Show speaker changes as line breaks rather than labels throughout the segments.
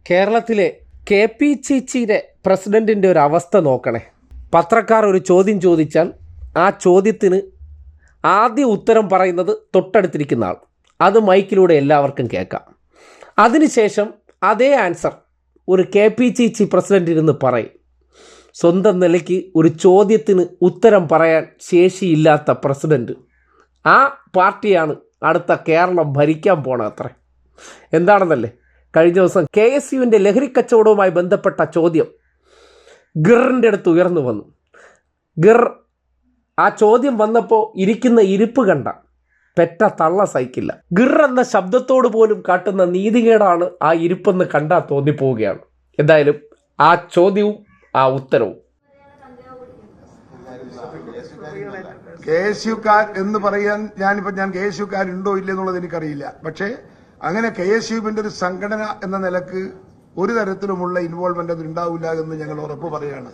കേരളത്തിലെ KPCCയുടെ പ്രസിഡൻറ്റിൻ്റെ ഒരു അവസ്ഥ നോക്കണേ. പത്രക്കാർ ഒരു ചോദ്യം ചോദിച്ചാൽ ആ ചോദ്യത്തിന് ആദ്യ ഉത്തരം പറയുന്നത് തൊട്ടടുത്തിരിക്കുന്ന ആൾ. അത് മൈക്കിലൂടെ എല്ലാവർക്കും കേൾക്കാം. അതിനുശേഷം അതേ ആൻസർ ഒരു KPCC പ്രസിഡൻ്റ് ഇരുന്ന് പറയും. സ്വന്തം നിലയ്ക്ക് ഒരു ചോദ്യത്തിന് ഉത്തരം പറയാൻ ശേഷിയില്ലാത്ത പ്രസിഡൻറ്റ്. ആ പാർട്ടിയാണ് അടുത്ത കേരളം ഭരിക്കാൻ പോണത്രേ. എന്താണെന്നല്ലേ, കഴിഞ്ഞ ദിവസം KSUവിൻ്റെ ലഹരിക്കച്ചവടവുമായി ബന്ധപ്പെട്ട ചോദ്യം ഗിറിൻ്റെ അടുത്ത് ഉയർന്നു വന്നു. ഗിർ ആ ചോദ്യം വന്നപ്പോൾ ഇരിക്കുന്ന ഇരിപ്പ് കണ്ട പെറ്റ തള്ള സഹിക്കില്ല. ഗിർ എന്ന ശബ്ദത്തോട് പോലും കാട്ടുന്ന നീതികേടാണ് ആ ഇരിപ്പെന്ന് കണ്ടാൽ തോന്നിപ്പോവുകയാണ്. എന്തായാലും ആ ചോദ്യവും ആ ഉത്തരവും.
KSUക്കാർ എന്ന് പറയാൻ ഞാൻ KSUക്കാരുണ്ടോ ഇല്ലെന്നുള്ളത് എനിക്കറിയില്ല. പക്ഷേ അങ്ങനെ KSUവിന്റെ ഒരു സംഘടന എന്ന നിലക്ക് ഒരു തരത്തിലുമുള്ള ഇൻവോൾവ്മെന്റ് അത് ഉണ്ടാവില്ല എന്ന് ഞങ്ങൾ ഉറപ്പ് പറയാണ്.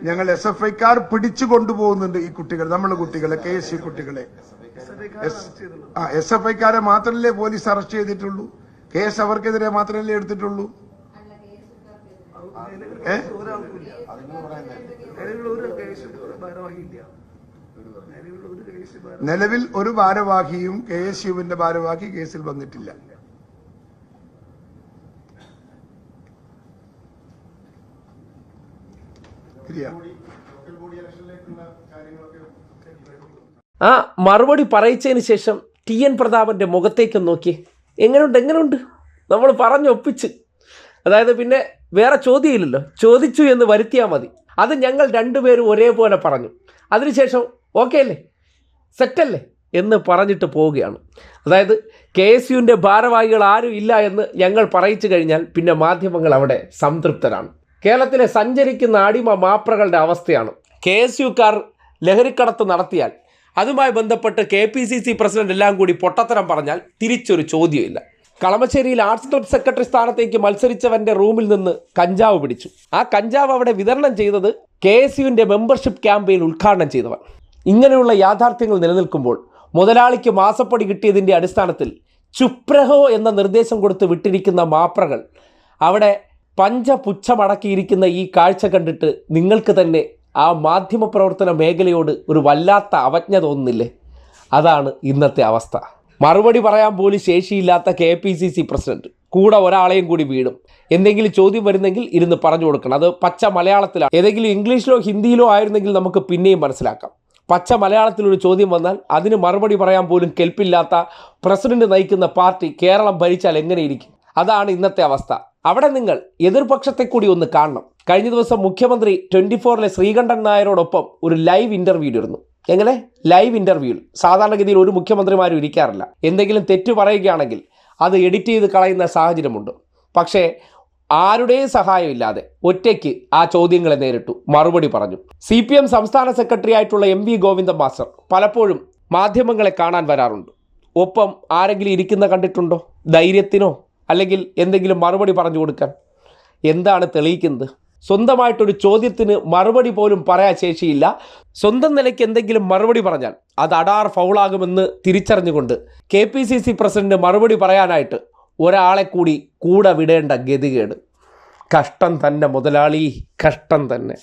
ഞങ്ങൾ SFIക്കാർ പിടിച്ചു കൊണ്ടുപോകുന്നുണ്ട് ഈ കുട്ടികൾ, നമ്മളെ കുട്ടികളെ, KSU കുട്ടികളെ. SFIക്കാരെ മാത്രമല്ലേ പോലീസ് അറസ്റ്റ് ചെയ്തിട്ടുള്ളൂ, കേസ് അവർക്കെതിരെ മാത്രമല്ലേ എടുത്തിട്ടുള്ളൂ. നിലവിൽ ഒരു ഭാരവാഹിയും KSUവിന്റെ ഭാരവാഹി കേസിൽ വന്നിട്ടില്ല.
ആ മറുപടി പറയിച്ചതിന് ശേഷം TN പ്രതാപൻ്റെ മുഖത്തേക്ക് നോക്കി. എങ്ങനെയുണ്ട് നമ്മൾ പറഞ്ഞൊപ്പിച്ച്. അതായത് പിന്നെ വേറെ ചോദ്യമില്ലല്ലോ, ചോദിച്ചു എന്ന് വരുത്തിയാൽ മതി. അത് ഞങ്ങൾ രണ്ടുപേരും ഒരേപോലെ പറഞ്ഞു. അതിനുശേഷം ഓക്കെ അല്ലേ, സെറ്റല്ലേ എന്ന് പറഞ്ഞിട്ട് പോവുകയാണ്. അതായത് KSUവിൻ്റെ ഭാരവാഹികൾ ആരും ഇല്ല എന്ന് ഞങ്ങൾ പറയിച്ചു കഴിഞ്ഞാൽ പിന്നെ മാധ്യമങ്ങൾ അവിടെ സംതൃപ്തരാണ്. കേരളത്തിലെ സഞ്ചരിക്കുന്ന അടിമ മാപ്രകളുടെ അവസ്ഥയാണ്. KSUക്കാർ ലഹരിക്കടത്ത് നടത്തിയാൽ അതുമായി ബന്ധപ്പെട്ട് KPCC പ്രസിഡന്റ് എല്ലാം കൂടി പൊട്ടത്തരം പറഞ്ഞാൽ തിരിച്ചൊരു ചോദ്യമില്ല. കളമശ്ശേരിയിൽ ആർട്സ് ക്ലബ് സെക്രട്ടറി സ്ഥാനത്തേക്ക് മത്സരിച്ചവൻ്റെ റൂമിൽ നിന്ന് കഞ്ചാവ് പിടിച്ചു. ആ കഞ്ചാവ് അവിടെ വിതരണം ചെയ്തത് KSUവിൻ്റെ മെമ്പർഷിപ്പ് ക്യാമ്പയിൻ ഉദ്ഘാടനം ചെയ്തവർ. ഇങ്ങനെയുള്ള യാഥാർത്ഥ്യങ്ങൾ നിലനിൽക്കുമ്പോൾ മുതലാളിക്ക് മാസപ്പടി കിട്ടിയതിൻ്റെ അടിസ്ഥാനത്തിൽ ചുപ്രഹോ എന്ന നിർദ്ദേശം കൊടുത്ത് വിട്ടിരിക്കുന്ന മാപ്രകൾ അവിടെ പഞ്ചപുച്ഛമടക്കിയിരിക്കുന്ന ഈ കാഴ്ച കണ്ടിട്ട് നിങ്ങൾക്ക് തന്നെ ആ മാധ്യമപ്രവർത്തന മേഖലയോട് ഒരു വല്ലാത്ത അവജ്ഞ തോന്നുന്നില്ലേ? അതാണ് ഇന്നത്തെ അവസ്ഥ. മറുപടി പറയാൻ പോലും ശേഷിയില്ലാത്ത KPCC പ്രസിഡന്റ് കൂടെ ഒരാളെയും കൂടി വീടും. എന്തെങ്കിലും ചോദ്യം വരുന്നെങ്കിൽ ഇരുന്ന് പറഞ്ഞു കൊടുക്കണം. അത് പച്ച മലയാളത്തിലാണ്. ഏതെങ്കിലും ഇംഗ്ലീഷിലോ ഹിന്ദിയിലോ ആയിരുന്നെങ്കിൽ നമുക്ക് പിന്നെയും മനസ്സിലാക്കാം. പച്ച മലയാളത്തിലൊരു ചോദ്യം വന്നാൽ അതിന് മറുപടി പറയാൻ പോലും കെൽപ്പില്ലാത്ത പ്രസിഡന്റ് നയിക്കുന്ന പാർട്ടി കേരളം ഭരിച്ചാൽ എങ്ങനെയിരിക്കും? അതാണ് ഇന്നത്തെ അവസ്ഥ. അവിടെ നിങ്ങൾ എതിർപക്ഷത്തെ കൂടി ഒന്ന് കാണണം. കഴിഞ്ഞ ദിവസം മുഖ്യമന്ത്രി 24-ലെ ശ്രീകണ്ഠൻ നായരോടൊപ്പം ഒരു ലൈവ് ഇൻ്റർവ്യൂ ഇരുന്നു. എങ്ങനെ ലൈവ് ഇൻ്റർവ്യൂവിൽ സാധാരണഗതിയിൽ ഒരു മുഖ്യമന്ത്രിമാരും ഇരിക്കാറില്ല. എന്തെങ്കിലും തെറ്റ് പറയുകയാണെങ്കിൽ അത് എഡിറ്റ് ചെയ്ത് കളയുന്ന സാഹചര്യമുണ്ട്. പക്ഷേ ആരുടെയും സഹായമില്ലാതെ ഒറ്റയ്ക്ക് ആ ചോദ്യങ്ങളെ നേരിട്ടു, മറുപടി പറഞ്ഞു. CPM സംസ്ഥാന സെക്രട്ടറി ആയിട്ടുള്ള MV ഗോവിന്ദൻ മാസ്റ്റർ പലപ്പോഴും മാധ്യമങ്ങളെ കാണാൻ വരാറുണ്ട്. ഒപ്പം ആരെങ്കിലും ഇരിക്കുന്ന കണ്ടിട്ടുണ്ടോ? ധൈര്യത്തിനോ അല്ലെങ്കിൽ എന്തെങ്കിലും മറുപടി പറഞ്ഞു കൊടുക്കാൻ? എന്താണ് തെളിയിക്കുന്നത്? സ്വന്തമായിട്ടൊരു ചോദ്യത്തിന് മറുപടി പോലും പറയാൻ ശേഷിയില്ല. സ്വന്തം നിലയ്ക്ക് എന്തെങ്കിലും മറുപടി പറഞ്ഞാൽ അത് അടാർ ഫൗളാകുമെന്ന് തിരിച്ചറിഞ്ഞുകൊണ്ട് KPCC പ്രസിഡന്റ് മറുപടി പറയാനായിട്ട് ഒരാളെ കൂടി കൂടെ വിടേണ്ട ഗതികേട്. കഷ്ടം തന്നെ മുതലാളി, കഷ്ടം തന്നെ.